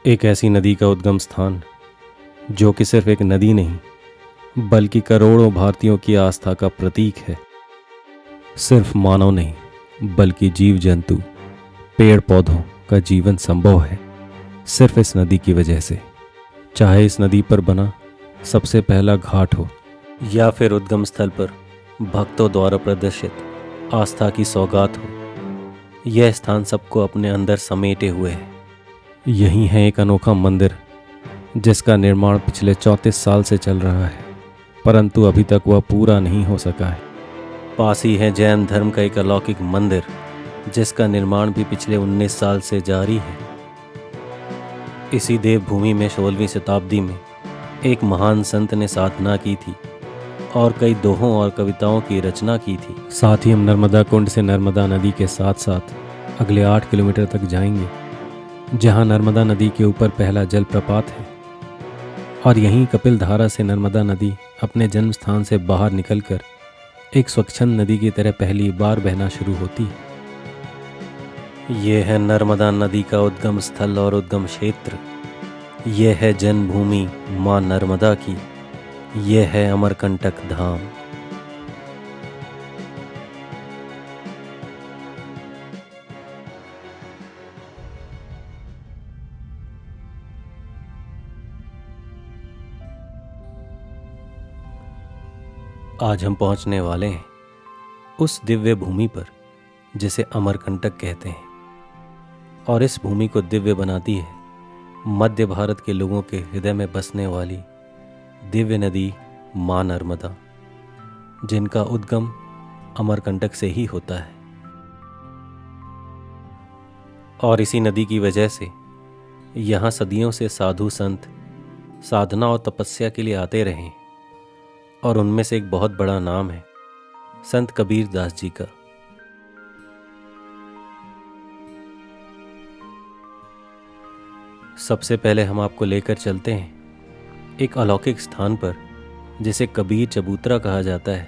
एक ऐसी नदी का उद्गम स्थान जो कि सिर्फ एक नदी नहीं बल्कि करोड़ों भारतीयों की आस्था का प्रतीक है। सिर्फ मानव नहीं बल्कि जीव जंतु, पेड़ पौधों का जीवन संभव है सिर्फ इस नदी की वजह से। चाहे इस नदी पर बना सबसे पहला घाट हो या फिर उद्गम स्थल पर भक्तों द्वारा प्रदर्शित आस्था की सौगात हो, यह स्थान सबको अपने अंदर समेटे हुए है। यही है एक अनोखा मंदिर जिसका निर्माण पिछले 34 साल से चल रहा है, परंतु अभी तक वह पूरा नहीं हो सका है। पास ही है जैन धर्म का एक अलौकिक मंदिर जिसका निर्माण भी पिछले 19 साल से जारी है। इसी देवभूमि में 16वीं शताब्दी में एक महान संत ने साधना की थी और कई दोहों और कविताओं की रचना की थी। साथ ही हम नर्मदा कुंड से नर्मदा नदी के साथ साथ अगले 8 किलोमीटर तक जाएंगे, जहां नर्मदा नदी के ऊपर पहला जलप्रपात है और यहीं कपिल धारा से नर्मदा नदी अपने जन्म स्थान से बाहर निकलकर एक स्वच्छंद नदी की तरह पहली बार बहना शुरू होती है। यह है नर्मदा नदी का उद्गम स्थल और उद्गम क्षेत्र। यह है जन्मभूमि मां नर्मदा की। यह है अमरकंटक धाम। आज हम पहुंचने वाले हैं उस दिव्य भूमि पर जिसे अमरकंटक कहते हैं, और इस भूमि को दिव्य बनाती है मध्य भारत के लोगों के हृदय में बसने वाली दिव्य नदी मां नर्मदा, जिनका उद्गम अमरकंटक से ही होता है। और इसी नदी की वजह से यहाँ सदियों से साधु संत साधना और तपस्या के लिए आते रहे, और उनमें से एक बहुत बड़ा नाम है संत कबीर दास जी का। सबसे पहले हम आपको लेकर चलते हैं एक अलौकिक स्थान पर जिसे कबीर चबूतरा कहा जाता है,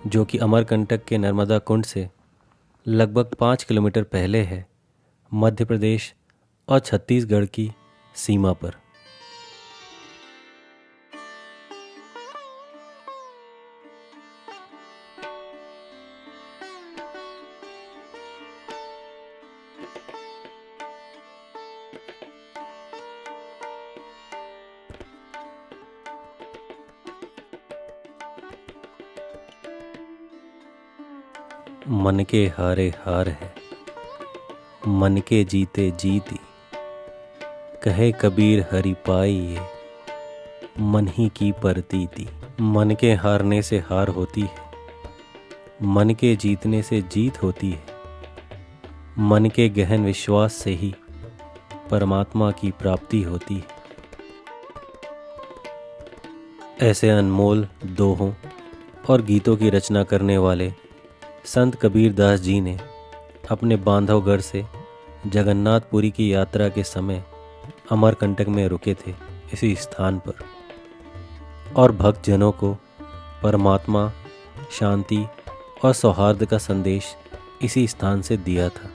जो कि अमरकंटक के नर्मदा कुंड से लगभग 5 किलोमीटर पहले है, मध्य प्रदेश और छत्तीसगढ़ की सीमा पर। मन के हारे हार है, मन के जीते जीती, कहे कबीर हरि पाई ये, मन ही की परतीति। मन के हारने से हार होती है, मन के जीतने से जीत होती है, मन के गहन विश्वास से ही परमात्मा की प्राप्ति होती है। ऐसे अनमोल दोहों और गीतों की रचना करने वाले संत कबीर दास जी ने अपने बांधवगढ़ से जगन्नाथपुरी की यात्रा के समय अमरकंटक में रुके थे इसी स्थान पर, और भक्तजनों को परमात्मा, शांति और सौहार्द का संदेश इसी स्थान से दिया था।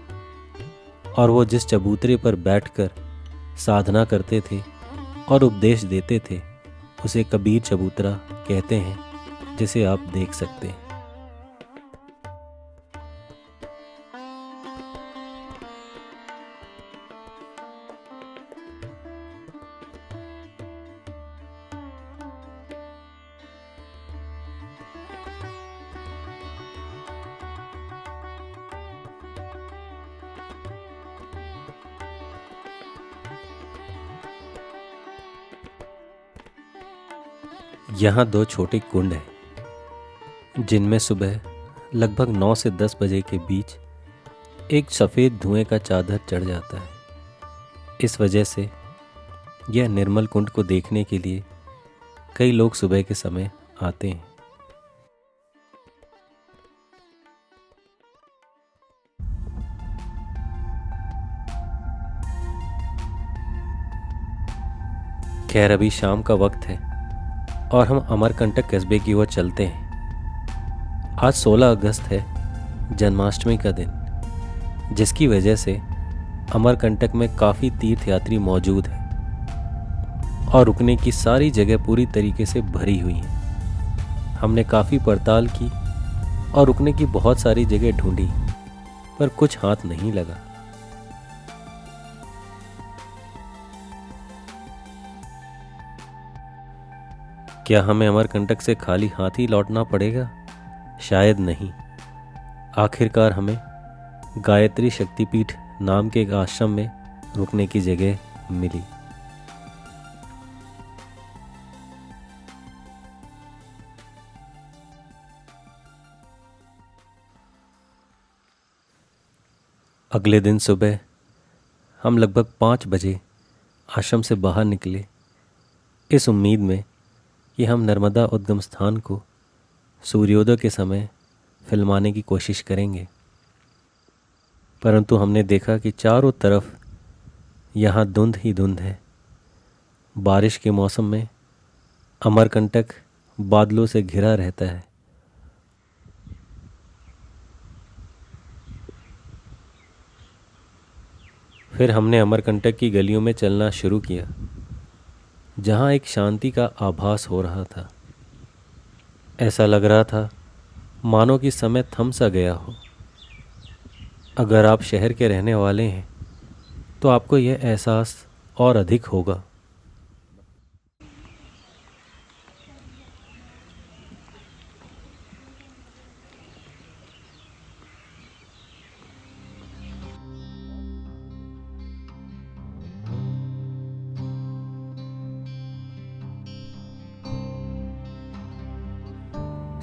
और वो जिस चबूतरे पर बैठकर साधना करते थे और उपदेश देते थे उसे कबीर चबूतरा कहते हैं, जिसे आप देख सकते हैं। यहाँ 2 छोटे कुंड हैं जिनमें सुबह लगभग 9 से 10 बजे के बीच एक सफ़ेद धुएं का चादर चढ़ जाता है। इस वजह से यह निर्मल कुंड को देखने के लिए कई लोग सुबह के समय आते हैं। खैर, अभी शाम का वक्त है और हम अमरकंटक कस्बे की ओर चलते हैं। आज 16 अगस्त है, जन्माष्टमी का दिन, जिसकी वजह से अमरकंटक में काफ़ी तीर्थयात्री मौजूद हैं और रुकने की सारी जगह पूरी तरीके से भरी हुई हैं। हमने काफ़ी पड़ताल की और रुकने की बहुत सारी जगह ढूंढी, पर कुछ हाथ नहीं लगा। क्या हमें अमरकंटक से खाली हाथ ही लौटना पड़ेगा? शायद नहीं। आखिरकार हमें गायत्री शक्तिपीठ नाम के एक आश्रम में रुकने की जगह मिली। अगले दिन सुबह हम लगभग 5 बजे आश्रम से बाहर निकले, इस उम्मीद में कि हम नर्मदा उद्गम स्थान को सूर्योदय के समय फिल्माने की कोशिश करेंगे। परंतु हमने देखा कि चारों तरफ यहाँ धुंध ही धुंध है। बारिश के मौसम में अमरकंटक बादलों से घिरा रहता है। फिर हमने अमरकंटक की गलियों में चलना शुरू किया, जहाँ एक शांति का आभास हो रहा था। ऐसा लग रहा था मानो कि समय थम सा गया हो। अगर आप शहर के रहने वाले हैं तो आपको यह एहसास और अधिक होगा।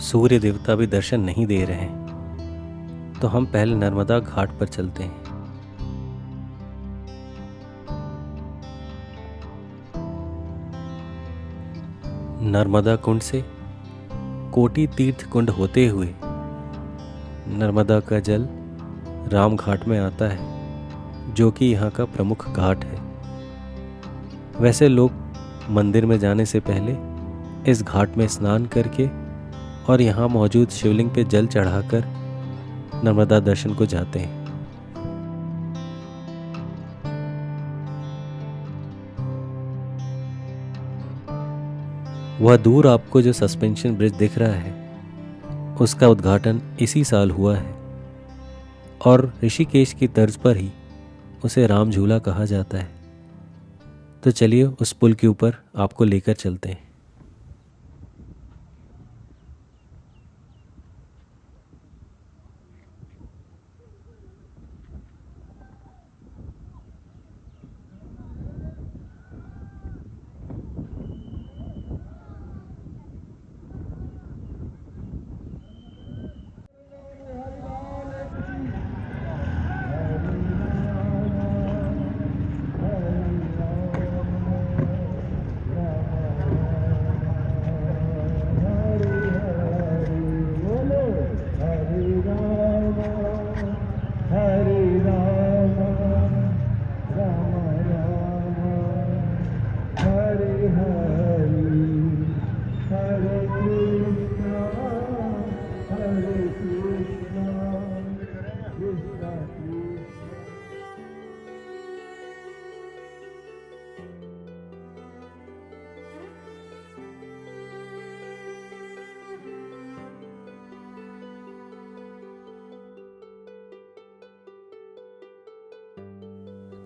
सूर्य देवता भी दर्शन नहीं दे रहे हैं, तो हम पहले नर्मदा घाट पर चलते हैं। नर्मदा कुंड से कोटि तीर्थ कुंड होते हुए नर्मदा का जल राम घाट में आता है, जो कि यहाँ का प्रमुख घाट है। वैसे लोग मंदिर में जाने से पहले इस घाट में स्नान करके और यहाँ मौजूद शिवलिंग पे जल चढ़ाकर नर्मदा दर्शन को जाते हैं। वह दूर आपको जो सस्पेंशन ब्रिज दिख रहा है, उसका उद्घाटन इसी साल हुआ है और ऋषिकेश की तर्ज पर ही उसे राम झूला कहा जाता है। तो चलिए उस पुल के ऊपर आपको लेकर चलते हैं।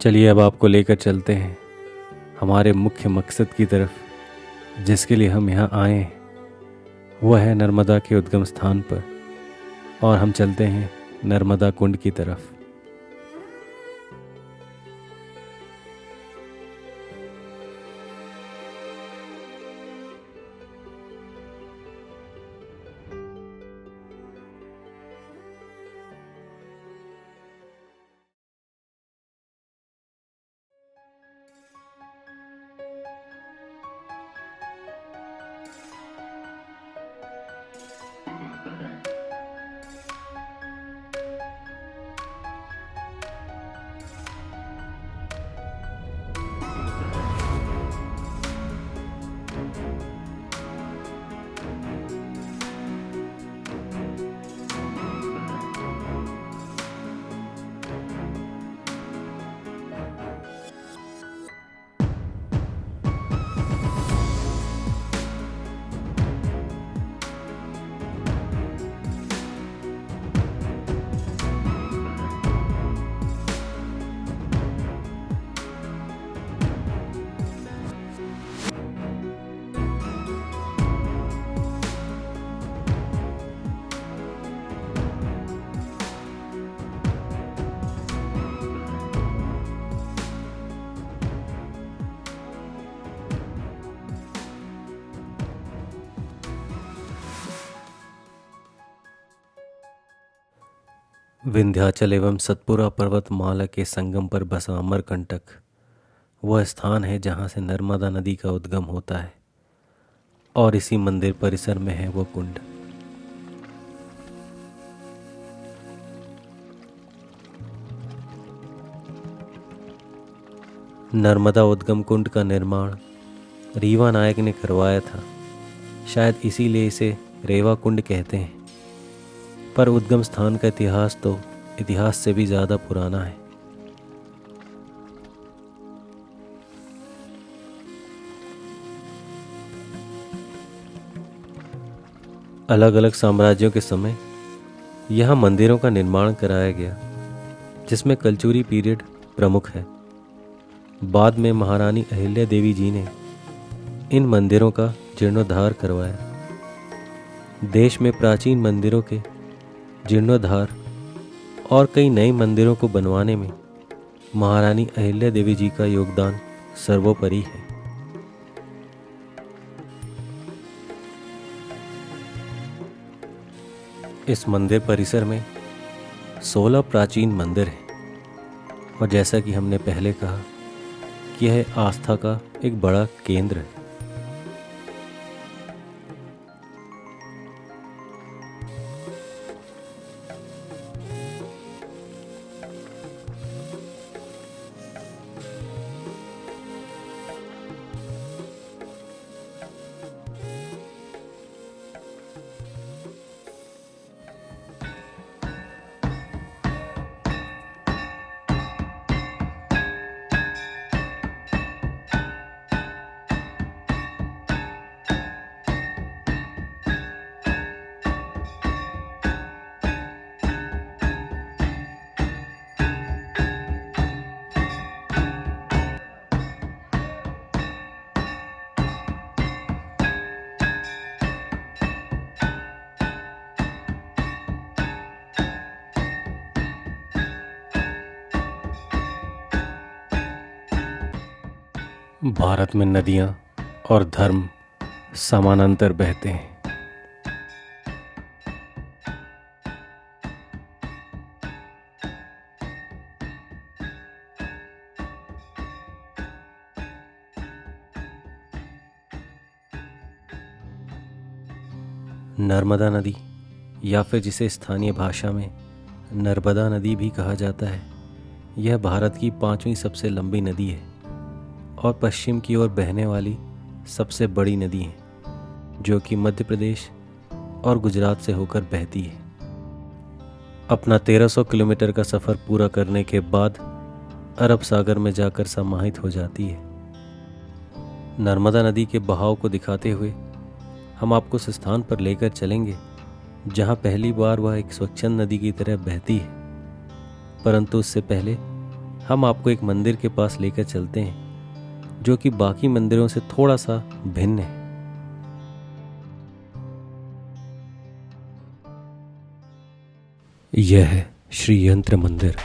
चलिए अब आपको लेकर चलते हैं हमारे मुख्य मकसद की तरफ, जिसके लिए हम यहाँ आए हैं। वह है नर्मदा के उद्गम स्थान पर, और हम चलते हैं नर्मदा कुंड की तरफ। विंध्याचल एवं सतपुरा पर्वतमाला के संगम पर बसा अमरकंटक वह स्थान है जहाँ से नर्मदा नदी का उद्गम होता है और इसी मंदिर परिसर में है वो कुंड। नर्मदा उद्गम कुंड का निर्माण रीवा नायक ने करवाया था। शायद इसीलिए इसे रेवा कुंड कहते हैं। पर उद्गम स्थान का इतिहास तो इतिहास से भी ज़्यादा पुराना है। अलग अलग साम्राज्यों के समय यहाँ मंदिरों का निर्माण कराया गया, जिसमें कलचुरी पीरियड प्रमुख है। बाद में महारानी अहिल्या देवी जी ने इन मंदिरों का जीर्णोद्धार करवाया। देश में प्राचीन मंदिरों के जीर्णोद्धार और कई नए मंदिरों को बनवाने में महारानी अहिल्या देवी जी का योगदान सर्वोपरि है। इस मंदिर परिसर में 16 प्राचीन मंदिर हैं और जैसा कि हमने पहले कहा कि यह आस्था का एक बड़ा केंद्र है। भारत में नदियाँ और धर्म समानांतर बहते हैं। नर्मदा नदी या फिर जिसे स्थानीय भाषा में नर्मदा नदी भी कहा जाता है, यह भारत की 5वीं सबसे लंबी नदी है और पश्चिम की ओर बहने वाली सबसे बड़ी नदी है, जो कि मध्य प्रदेश और गुजरात से होकर बहती है। अपना 1300 किलोमीटर का सफ़र पूरा करने के बाद अरब सागर में जाकर समाहित हो जाती है। नर्मदा नदी के बहाव को दिखाते हुए हम आपको उस स्थान पर लेकर चलेंगे जहां पहली बार वह एक स्वच्छंद नदी की तरह बहती है। परंतु उससे पहले हम आपको एक मंदिर के पास लेकर चलते हैं जो कि बाकी मंदिरों से थोड़ा सा भिन्न है। यह है श्री यंत्र मंदिर।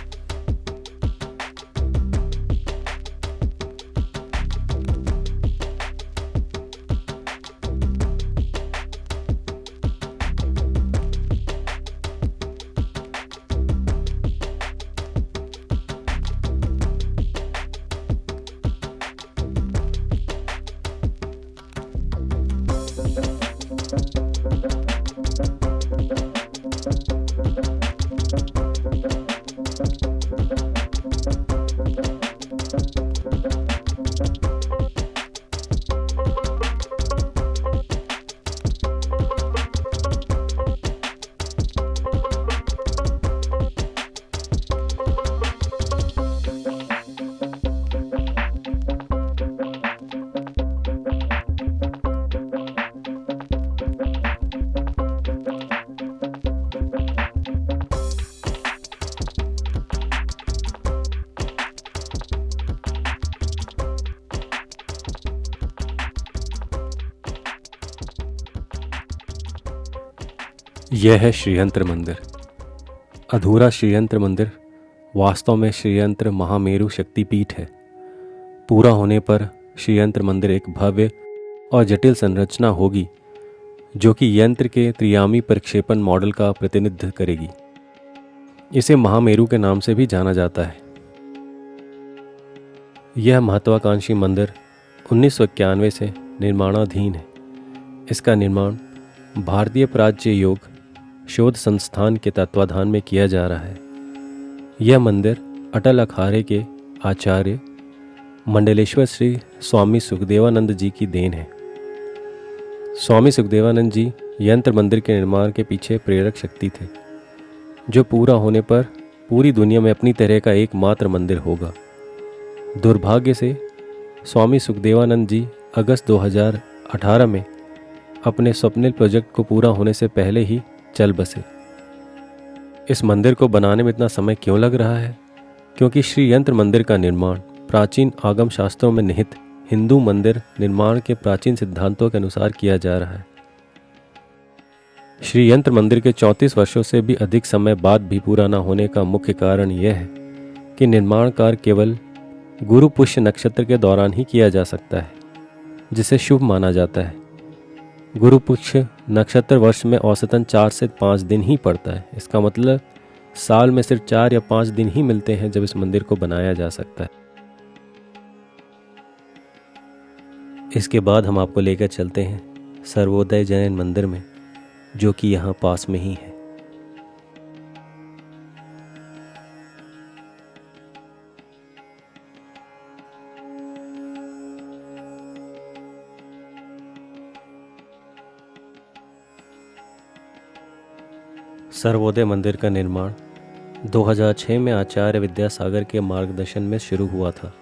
यह है श्रीयंत्र मंदिर। अधूरा श्रीयंत्र मंदिर वास्तव में श्रीयंत्र महामेरु शक्तिपीठ है। पूरा होने पर श्रीयंत्र मंदिर एक भव्य और जटिल संरचना होगी जो कि यंत्र के त्रियामी प्रक्षेपण मॉडल का प्रतिनिधित्व करेगी। इसे महामेरु के नाम से भी जाना जाता है। यह महत्वाकांक्षी मंदिर 1991 से निर्माणाधीन है। इसका निर्माण भारतीय प्राच्य योग शोध संस्थान के तत्वाधान में किया जा रहा है। यह मंदिर अटल अखाड़े के आचार्य मंडलेश्वर श्री स्वामी सुखदेवानंद जी की देन है। स्वामी सुखदेवानंद जी यंत्र मंदिर के निर्माण के पीछे प्रेरक शक्ति थे, जो पूरा होने पर पूरी दुनिया में अपनी तरह का एकमात्र मंदिर होगा। दुर्भाग्य से स्वामी सुखदेवानंद जी अगस्त 2018 में अपने स्वप्निल प्रोजेक्ट को पूरा होने से पहले ही चल बसे। इस मंदिर को बनाने में इतना समय क्यों लग रहा है? क्योंकि श्री यंत्र मंदिर का निर्माण प्राचीन आगम शास्त्रों में निहित हिंदू मंदिर निर्माण के प्राचीन सिद्धांतों के अनुसार किया जा रहा है। श्री यंत्र मंदिर के 34 वर्षों से भी अधिक समय बाद भी पूरा न होने का मुख्य कारण यह है कि निर्माण कार्य केवल गुरु पुष्य नक्षत्र के दौरान ही किया जा सकता है, जिसे शुभ माना जाता है। गुरु पुष्य नक्षत्र वर्ष में औसतन 4 से 5 दिन ही पड़ता है। इसका मतलब साल में सिर्फ 4 या 5 दिन ही मिलते हैं जब इस मंदिर को बनाया जा सकता है। इसके बाद हम आपको लेकर चलते हैं सर्वोदय जैन मंदिर में, जो कि यहाँ पास में ही है। सर्वोदय मंदिर का निर्माण 2006 में आचार्य विद्यासागर के मार्गदर्शन में शुरू हुआ था।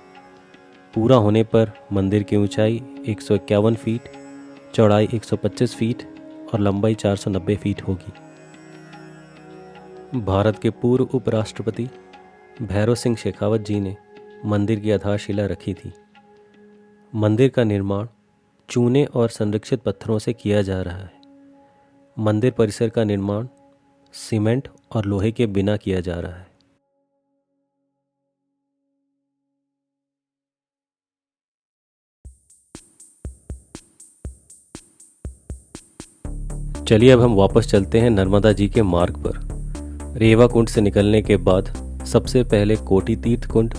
पूरा होने पर मंदिर की ऊंचाई 151 फीट, चौड़ाई 125 फीट और लंबाई 490 फीट होगी। भारत के पूर्व उपराष्ट्रपति भैरव सिंह शेखावत जी ने मंदिर की आधारशिला रखी थी। मंदिर का निर्माण चूने और संरक्षित पत्थरों से किया जा रहा है। मंदिर परिसर का निर्माण सीमेंट और लोहे के बिना किया जा रहा है। चलिए अब हम वापस चलते हैं नर्मदा जी के मार्ग पर। रेवा कुंड से निकलने के बाद सबसे पहले कोटि तीर्थ कुंड,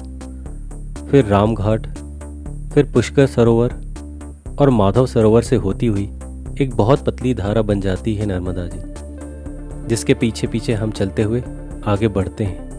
फिर रामघाट, फिर पुष्कर सरोवर और माधव सरोवर से होती हुई एक बहुत पतली धारा बन जाती है नर्मदा जी, जिसके पीछे पीछे हम चलते हुए आगे बढ़ते हैं।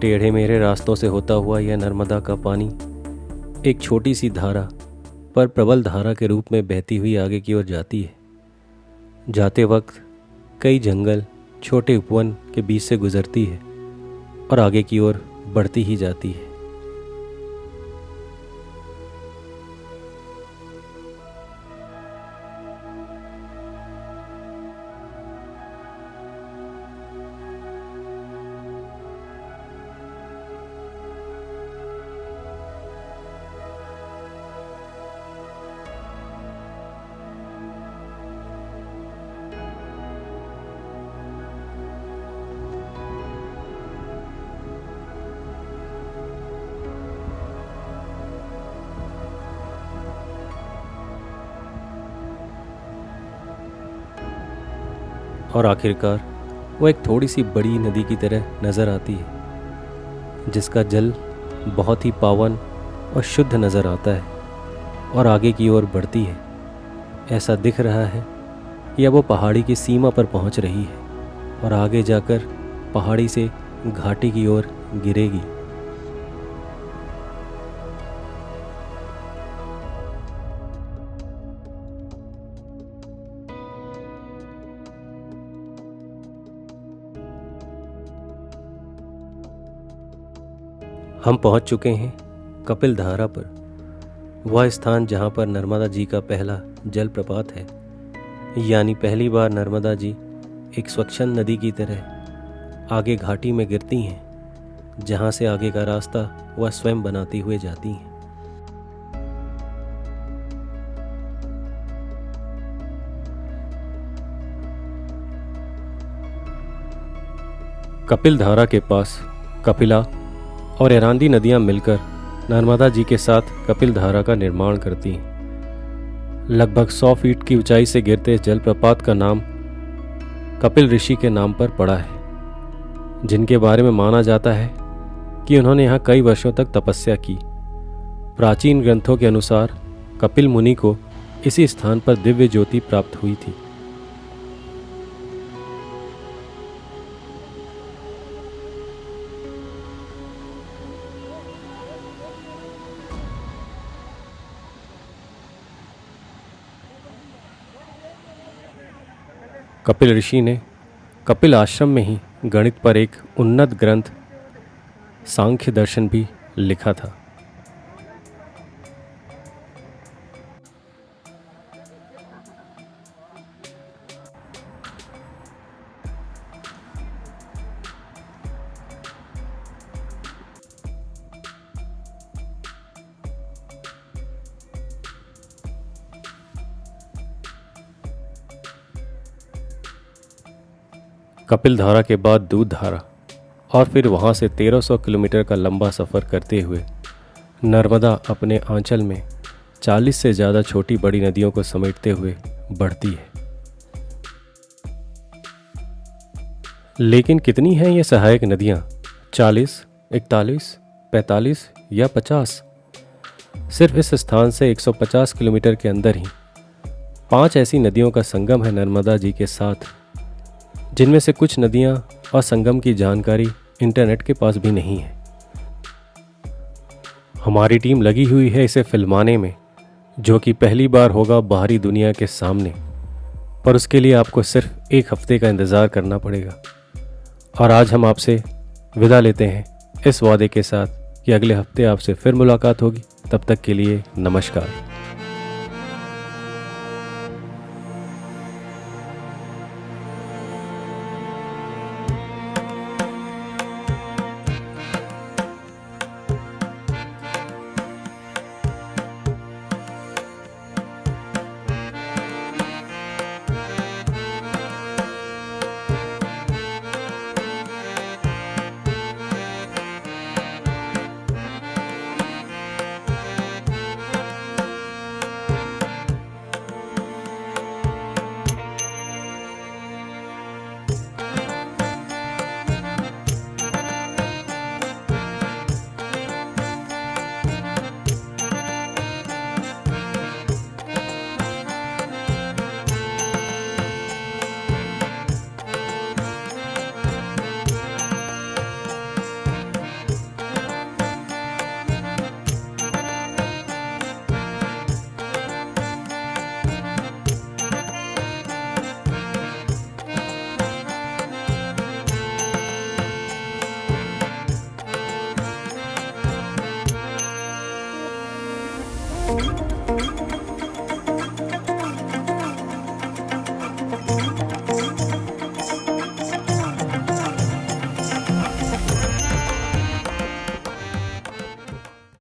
टेढ़े मेढ़े रास्तों से होता हुआ यह नर्मदा का पानी एक छोटी सी धारा पर प्रबल धारा के रूप में बहती हुई आगे की ओर जाती है। जाते वक्त कई जंगल छोटे उपवन के बीच से गुजरती है और आगे की ओर बढ़ती ही जाती है। और आखिरकार वो एक थोड़ी सी बड़ी नदी की तरह नज़र आती है, जिसका जल बहुत ही पावन और शुद्ध नज़र आता है और आगे की ओर बढ़ती है। ऐसा दिख रहा है कि अब वो पहाड़ी की सीमा पर पहुंच रही है। और आगे जाकर पहाड़ी से घाटी की ओर गिरेगी। हम पहुंच चुके हैं कपिल धारा पर, वह स्थान जहां पर नर्मदा जी का पहला जलप्रपात है। यानी पहली बार नर्मदा जी एक स्वच्छंद नदी की तरह आगे घाटी में गिरती हैं, जहां से आगे का रास्ता वह स्वयं बनाती हुए जाती हैं। कपिल धारा के पास कपिला और एरांदी नदियां मिलकर नर्मदा जी के साथ कपिल धारा का निर्माण करती हैं। लगभग 100 फीट की ऊंचाई से गिरते इस जलप्रपात का नाम कपिल ऋषि के नाम पर पड़ा है, जिनके बारे में माना जाता है कि उन्होंने यहाँ कई वर्षों तक तपस्या की। प्राचीन ग्रंथों के अनुसार कपिल मुनि को इसी स्थान पर दिव्य ज्योति प्राप्त हुई थी। कपिल ऋषि ने कपिल आश्रम में ही गणित पर एक उन्नत ग्रंथ सांख्य दर्शन भी लिखा था। कपिल धारा के बाद दूध धारा और फिर वहाँ से 1300 किलोमीटर का लंबा सफ़र करते हुए नर्मदा अपने आंचल में 40 से ज़्यादा छोटी बड़ी नदियों को समेटते हुए बढ़ती है। लेकिन कितनी हैं ये सहायक नदियाँ? 40, 41, 45 या 50? सिर्फ इस स्थान से 150 किलोमीटर के अंदर ही 5 ऐसी नदियों का संगम है नर्मदा जी के साथ, जिनमें से कुछ नदियां और संगम की जानकारी इंटरनेट के पास भी नहीं है। हमारी टीम लगी हुई है इसे फिल्माने में, जो कि पहली बार होगा बाहरी दुनिया के सामने, पर उसके लिए आपको सिर्फ 1 हफ्ते का इंतज़ार करना पड़ेगा। और आज हम आपसे विदा लेते हैं इस वादे के साथ कि अगले हफ्ते आपसे फिर मुलाकात होगी। तब तक के लिए नमस्कार। Thank you.